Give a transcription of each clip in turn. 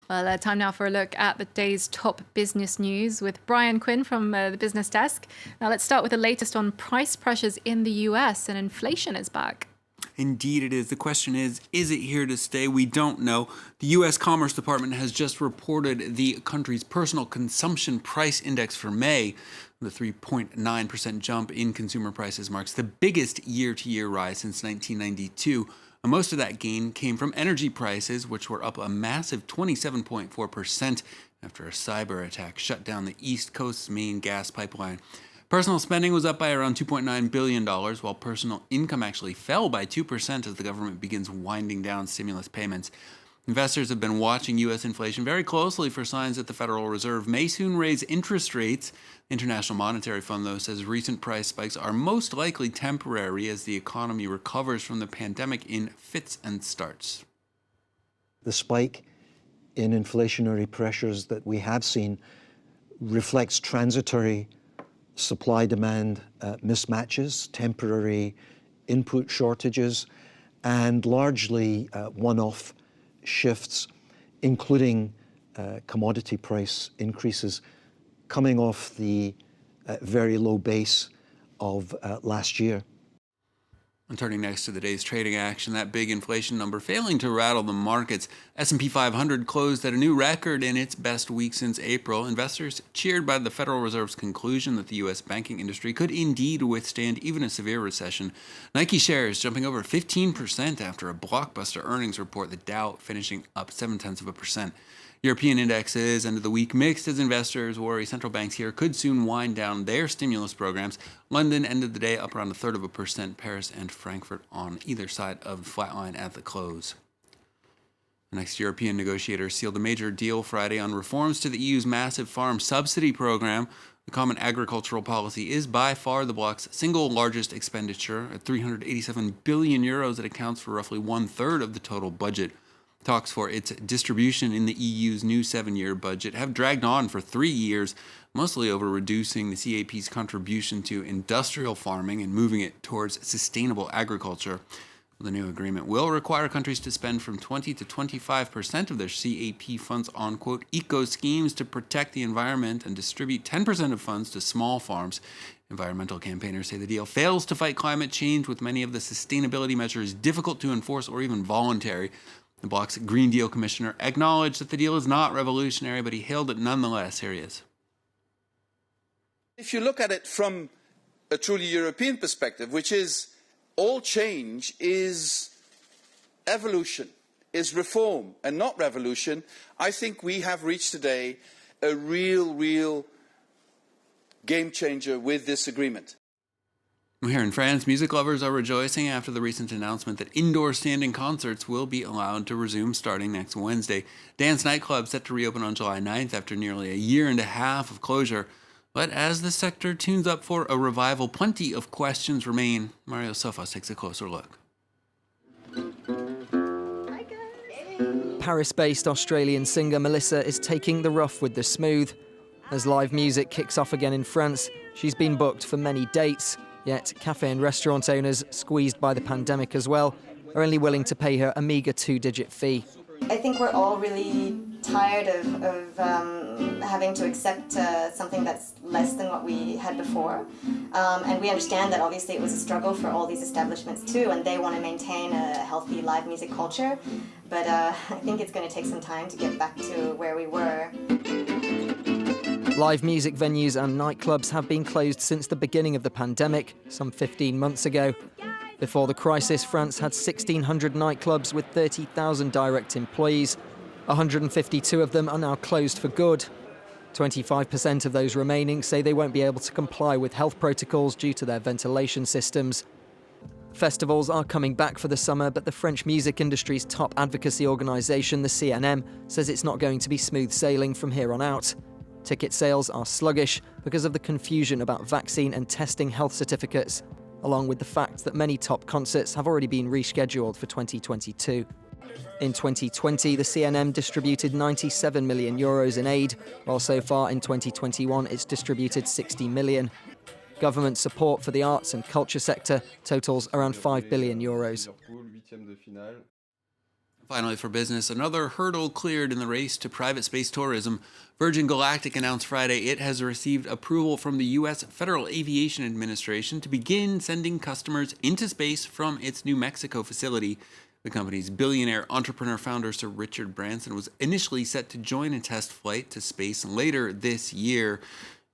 Well, time now for a look at the day's top business news with Brian Quinn from the business desk. Now, let's start with the latest on price pressures in the US, and inflation is back. Indeed it is. The question is it here to stay? We don't know. The U.S. Commerce Department has just reported the country's personal consumption price index for May. The 3.9% jump in consumer prices marks the biggest year-to-year rise since 1992. Most of that gain came from energy prices, which were up a massive 27.4% after a cyber attack shut down the East Coast's main gas pipeline. Personal spending was up by around $2.9 billion, while personal income actually fell by 2% as the government begins winding down stimulus payments. Investors have been watching U.S. inflation very closely for signs that the Federal Reserve may soon raise interest rates. The International Monetary Fund, though, says recent price spikes are most likely temporary as the economy recovers from the pandemic in fits and starts. The spike in inflationary pressures that we have seen reflects transitory supply-demand mismatches, temporary input shortages, and largely one-off shifts, including commodity price increases coming off the very low base of last year. And turning next to the day's trading action, that big inflation number failing to rattle the markets. S&P 500 closed at a new record in its best week since April. Investors cheered by the Federal Reserve's conclusion that the U.S. banking industry could indeed withstand even a severe recession. Nike shares jumping over 15% after a blockbuster earnings report, the Dow finishing up 0.7%. European indexes ended the week mixed as investors worry central banks here could soon wind down their stimulus programs. London ended the day up around 0.33%. Paris and Frankfurt on either side of the flat line at the close. The next European negotiators sealed a major deal Friday on reforms to the EU's massive farm subsidy program. The Common Agricultural Policy is by far the bloc's single largest expenditure. At €387 billion, it accounts for roughly one-third of the total budget. Talks for its distribution in the EU's new 7-year budget have dragged on for 3 years, mostly over reducing the CAP's contribution to industrial farming and moving it towards sustainable agriculture. The new agreement will require countries to spend from 20 to 25% of their CAP funds on, quote, eco schemes to protect the environment and distribute 10% of funds to small farms. Environmental campaigners say the deal fails to fight climate change, with many of the sustainability measures difficult to enforce or even voluntary. The bloc's Green Deal commissioner acknowledged that the deal is not revolutionary, but he hailed it nonetheless. Here he is. If you look at it from a truly European perspective, which is all change is evolution, is reform and not revolution, I think we have reached today a real game changer with this agreement. Here in France, music lovers are rejoicing after the recent announcement that indoor standing concerts will be allowed to resume starting next Wednesday. Dance nightclubs set to reopen on July 9th after nearly a year and a half of closure. But as the sector tunes up for a revival, plenty of questions remain. Mario Sofas takes a closer look. Paris-based Australian singer Melissa is taking the rough with the smooth. As live music kicks off again in France, she's been booked for many dates. Yet cafe and restaurant owners, squeezed by the pandemic as well, are only willing to pay her a meagre 2-digit fee. I think we're all really tired of having to accept something that's less than what we had before. And we understand that obviously it was a struggle for all these establishments too, and they want to maintain a healthy live music culture. But I think it's going to take some time to get back to where we were. Live music venues and nightclubs have been closed since the beginning of the pandemic, some 15 months ago. Before the crisis, France had 1,600 nightclubs with 30,000 direct employees. 152 of them are now closed for good. 25% of those remaining say they won't be able to comply with health protocols due to their ventilation systems. Festivals are coming back for the summer, but the French music industry's top advocacy organisation, the CNM, says it's not going to be smooth sailing from here on out. Ticket sales are sluggish because of the confusion about vaccine and testing health certificates, along with the fact that many top concerts have already been rescheduled for 2022. In 2020, the CNM distributed €97 million in aid, while so far in 2021 it's distributed €60 million. Government support for the arts and culture sector totals around €5 billion. Finally, for business, another hurdle cleared in the race to private space tourism. Virgin Galactic announced Friday it has received approval from the U.S. Federal Aviation Administration to begin sending customers into space from its New Mexico facility. The company's billionaire entrepreneur founder, Sir Richard Branson, was initially set to join a test flight to space later this year.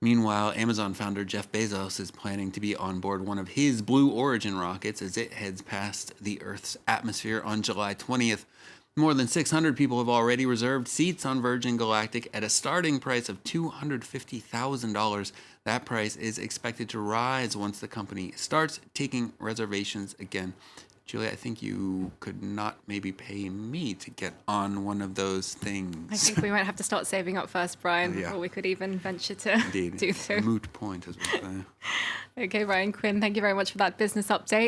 Meanwhile, Amazon founder Jeff Bezos is planning to be on board one of his Blue Origin rockets as it heads past the Earth's atmosphere on July 20th. More than 600 people have already reserved seats on Virgin Galactic at a starting price of $250,000. That price is expected to rise once the company starts taking reservations again. Julia, I think you could not maybe pay me to get on one of those things. I think we might have to start saving up first, Brian, Yeah. before we could even venture to Indeed. do so. Moot point, as we say. Okay, Brian Quinn, thank you very much for that business update.